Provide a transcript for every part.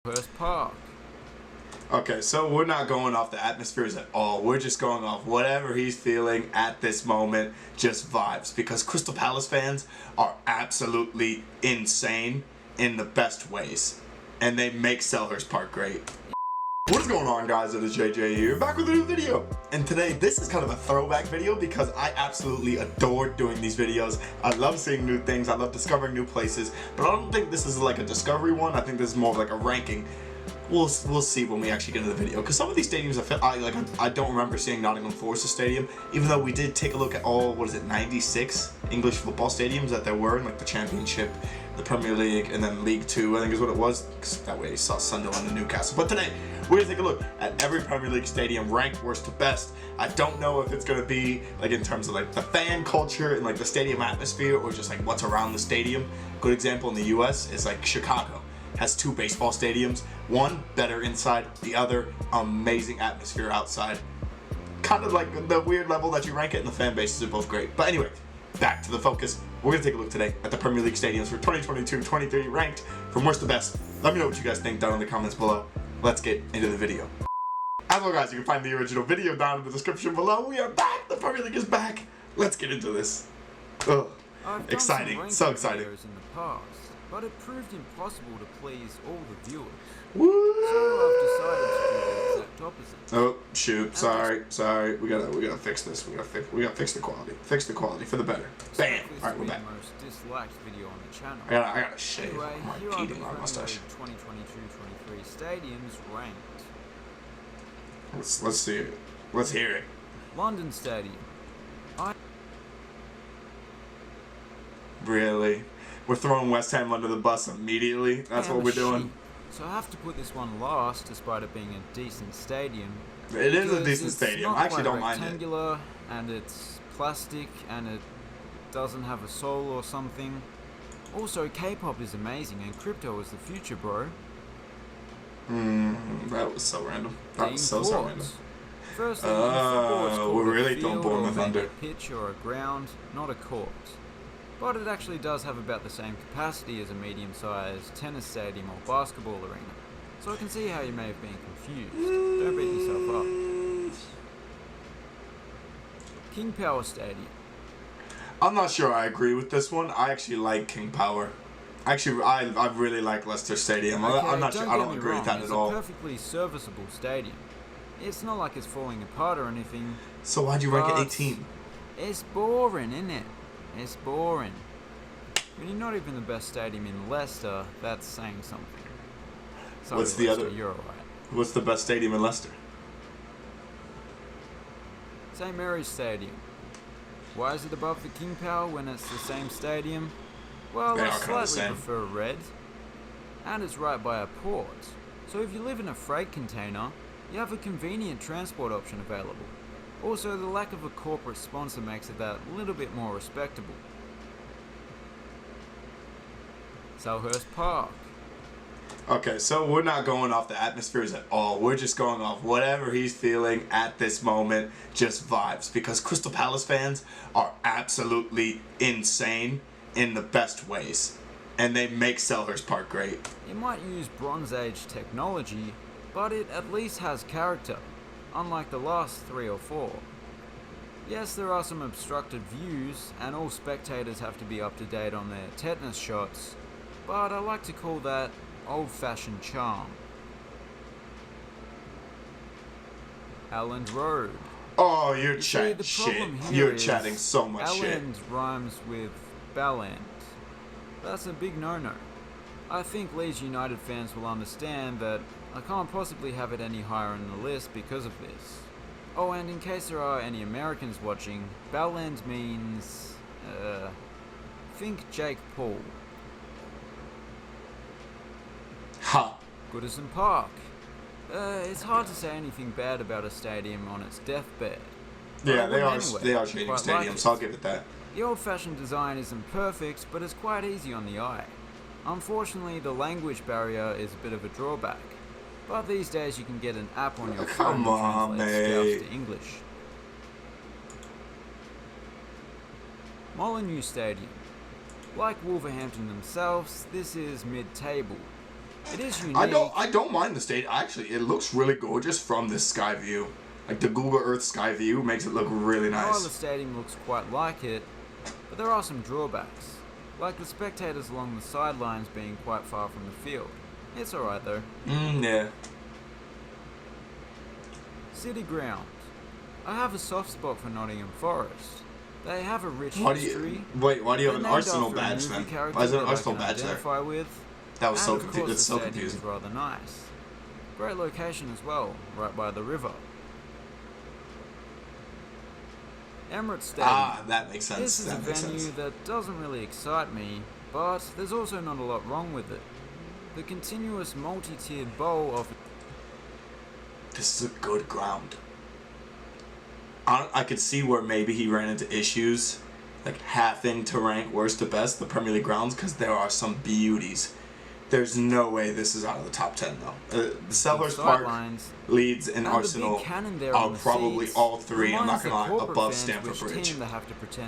First Park. Okay, so we're not going off the atmospheres at all. We're just going off whatever he's feeling at this moment, just vibes. Because Crystal Palace fans are absolutely insane in the best ways. And they make Selhurst Park great. What is going on, guys? It is JJ here, back with a new video. And today, this is kind of a throwback video because I absolutely adore doing these videos. I love seeing new things, I love discovering new places, but I don't think this is like a discovery one. I think this is more of like a ranking. We'll see when we actually get into the video, because some of these stadiums I don't remember seeing Nottingham Forest Stadium, even though we did take a look at all, 96 English football stadiums that there were in like the Championship, the Premier League, and then League 2, I think is what it was, because that way you saw Sunderland and Newcastle. But today, we're gonna take a look at every Premier League stadium ranked worst to best. I don't know if it's gonna be like in terms of like the fan culture and like the stadium atmosphere, or just like what's around the stadium. Good example in the US is like Chicago. Has 2 baseball stadiums, one better inside, the other amazing atmosphere outside. Kind of like the weird level that you rank it, and the fan bases are both great. But anyway, back to the focus. We're gonna take a look today at the Premier League stadiums for 2022-23 ranked from worst to best. Let me know what you guys think down in the comments below. Let's get into the video. As well, guys, you can find the original video down in the description below. We are back. The Premier League is back. Let's get into this. Ugh. Exciting. So exciting. In the past, but it proved impossible to please all the viewers. Woo! So I've decided to do the exact opposite. Oh shoot! Sorry. We gotta fix this. We gotta fix the quality. Fix the quality for the better. Bam! All right, we're back. The most disliked video on the channel. I gotta shave. Anyway, I'm here are the eating my mustache. 2022-23 stadiums ranked. Let's see it. Let's hear it. London Stadium. Really? We're throwing West Ham under the bus immediately? That's what we're doing? So I have to put this one last, despite it being a decent stadium. It is a decent stadium. I actually don't mind it. It's rectangular, and it's plastic, and it doesn't have a soul or something. Also, K-pop is amazing, and crypto is the future, bro. That was so random. That was so random. Firstly, football is called we're really a throwing field ball in or the thunder. maybe a pitch or a ground, not a court. But it actually does have about the same capacity as a medium-sized tennis stadium or basketball arena. So I can see how you may have been confused. Don't beat yourself up. King Power Stadium. I'm not sure I agree with this one. I actually like King Power. Actually, I really like Leicester Stadium. Okay, I'm not sure. I don't agree with that at all. It's a perfectly serviceable stadium. It's not like it's falling apart or anything. So why'd you rank it 18? It's boring, isn't it? It's boring. When you're not even the best stadium in Leicester, that's saying something. Sorry, What's the Leicester, other? You're alright. What's the best stadium in Leicester? St. Mary's Stadium. Why is it above the King Power when it's the same stadium? Well, I slightly prefer red. And it's right by a port. So if you live in a freight container, you have a convenient transport option available. Also, the lack of a corporate sponsor makes it that little bit more respectable. Selhurst Park. Okay, so we're not going off the atmospheres at all. We're just going off whatever he's feeling at this moment, just vibes. Because Crystal Palace fans are absolutely insane in the best ways. And they make Selhurst Park great. It might use Bronze Age technology, but it at least has character, unlike the last 3 or 4. Yes, there are some obstructed views, and all spectators have to be up to date on their tetanus shots, but I like to call that old-fashioned charm. Elland Road. Oh, you're chatting shit. You're chatting so much shit. Elland rhymes with Bellend. That's a big no-no. I think Leeds United fans will understand that I can't possibly have it any higher on the list because of this. Oh, and in case there are any Americans watching, Bellend means, think Jake Paul. Ha! Goodison Park. It's hard to say anything bad about a stadium on its deathbed. Yeah, they are shading stadiums, so I'll give it that. The old-fashioned design isn't perfect, but it's quite easy on the eye. Unfortunately, the language barrier is a bit of a drawback. But these days you can get an app on your phone that translates to English. Molineux Stadium. Like Wolverhampton themselves, this is mid-table. It is unique. I don't mind the stadium. Actually, it looks really gorgeous from this sky view. Like the Google Earth sky view makes it look really nice. While the stadium looks quite like it, but there are some drawbacks, like the spectators along the sidelines being quite far from the field. It's alright though. Yeah. City ground. I have a soft spot for Nottingham Forest. They have a rich Why history. do you have an They're Arsenal named after a badge then? movie character Why is there an that I Arsenal can badge there? identify with. That was And so of course, confusing. It's the so stadium confusing. is rather nice. Great location as well, right by the river. Emirates Stadium. Ah, that makes sense. This is that a makes venue sense. that doesn't really excite me, but there's also not a lot wrong with it. The continuous multi-tiered bowl of... This is a good ground. I could see where maybe he ran into issues, like having to rank worst to best the Premier League grounds, because there are some beauties. There's no way this is out of the top 10 though. Sellers Park, Leeds, and Arsenal are probably all three. I'm not gonna lie, above Stamford Bridge.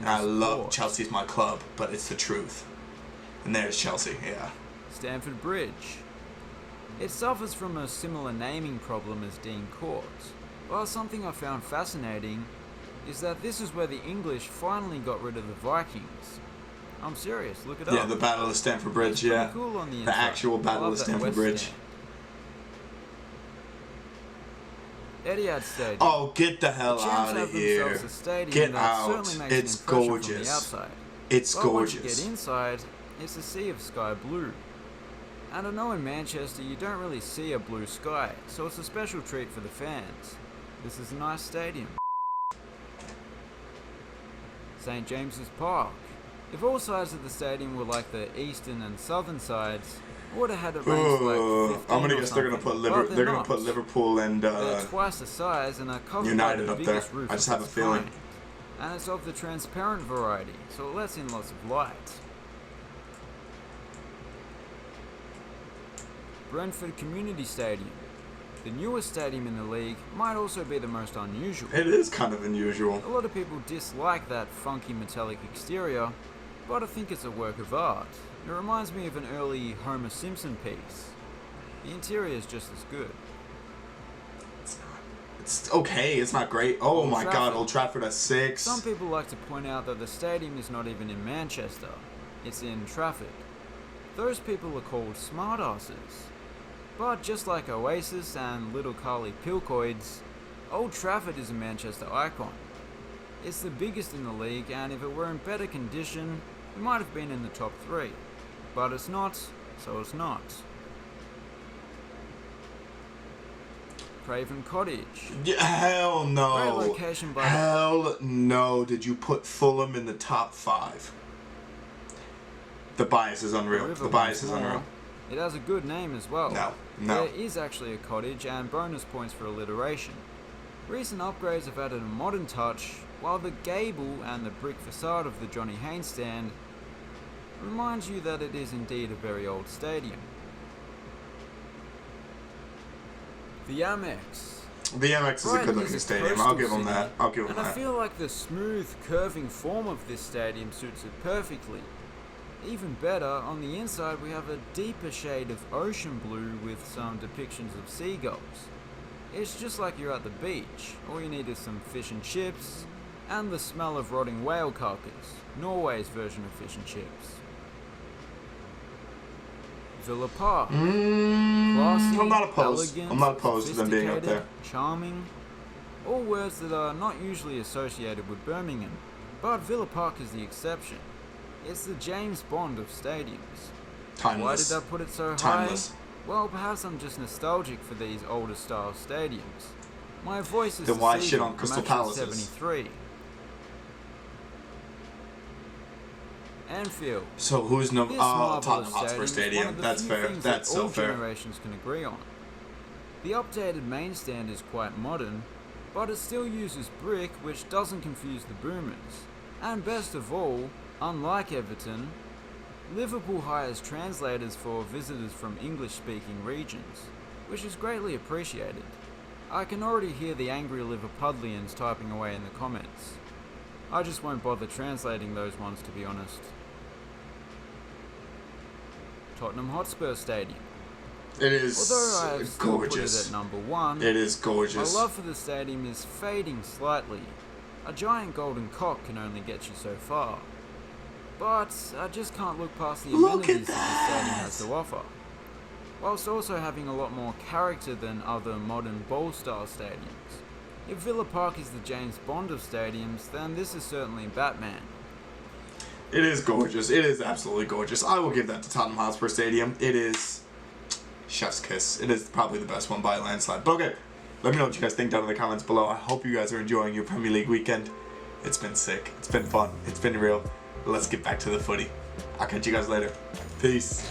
I love Chelsea's my club, but it's the truth. And there's Chelsea, yeah. Stamford Bridge. It suffers from a similar naming problem as Dean Court. Well, something I found fascinating is that this is where the English finally got rid of the Vikings. I'm serious, look it up. Yeah, the Battle of Stamford Bridge, yeah. Cool on the inside. Actual Battle of Stamford Bridge. Etihad Stadium. Oh, get the hell out of here. Get out. It's gorgeous. It's gorgeous. Once you get inside, it's a sea of sky blue. And I know in Manchester you don't really see a blue sky, so it's a special treat for the fans. This is a nice stadium. St James's Park. If all sides of the stadium were like the eastern and southern sides, I would have had it ranked like 15 I'm gonna guess they're gonna put Liverpool and they're twice the size and are covered United by up the there. biggest roof I just have a its feeling. kind. And it's of the transparent variety, so it lets in lots of light. Brentford Community Stadium. The newest stadium in the league might also be the most unusual. It is kind of unusual. A lot of people dislike that funky metallic exterior, but I think it's a work of art. It reminds me of an early Homer Simpson piece. The interior is just as good. It's okay, it's not great. Oh my god, Old Trafford at 6. Some people like to point out that the stadium is not even in Manchester. It's in Trafford. Those people are called smartasses. But just like Oasis and Little Carly Pilcoids, Old Trafford is a Manchester icon. It's the biggest in the league, and if it were in better condition, it might have been in the top 3. But it's not, so it's not. Craven Cottage. Yeah, hell no. Great location by hell no. Did you put Fulham in the top 5? The bias is unreal. The bias is unreal. It has a good name as well. No. There is actually a cottage and bonus points for alliteration. Recent upgrades have added a modern touch, while the gable and the brick facade of the Johnny Haynes stand reminds you that it is indeed a very old stadium. The Amex. The Amex is a good looking stadium. I'll give them that. And I feel like the smooth, curving form of this stadium suits it perfectly. Even better, on the inside we have a deeper shade of ocean blue with some depictions of seagulls. It's just like you're at the beach. All you need is some fish and chips, and the smell of rotting whale carcass, Norway's version of fish and chips. Villa Park. Classy, I'm not opposed. elegant, I'm not opposed to them being up there. Charming. All words that are not usually associated with Birmingham, but Villa Park is the exception. It's the James Bond of stadiums. Timeless. Why did I put it so Timeless. high? Well, perhaps I'm just nostalgic for these older style stadiums. My voice is then why shit on Crystal Palace? 73. Anfield. So who's no? Tottenham Hotspur Stadium. That's fair. That's so fair. All generations can agree on. The updated main stand is quite modern, but it still uses brick, which doesn't confuse the boomers. And best of all, unlike Everton, Liverpool hires translators for visitors from English-speaking regions, which is greatly appreciated. I can already hear the angry Liverpudlians typing away in the comments. I just won't bother translating those ones, to be honest. Tottenham Hotspur Stadium. It is Although I have still put it gorgeous. at number 1, It is gorgeous. my love for the stadium is fading slightly. A giant golden cock can only get you so far. But I just can't look past the amenities that the stadium has to offer, whilst also having a lot more character than other modern bowl-style stadiums. If Villa Park is the James Bond of stadiums, then this is certainly Batman. It is gorgeous. It is absolutely gorgeous. I will give that to Tottenham Hotspur Stadium. It is chef's kiss. It is probably the best one by a landslide. But okay, let me know what you guys think down in the comments below. I hope you guys are enjoying your Premier League weekend. It's been sick. It's been fun. It's been real. Let's get back to the footy. I'll catch you guys later. Peace.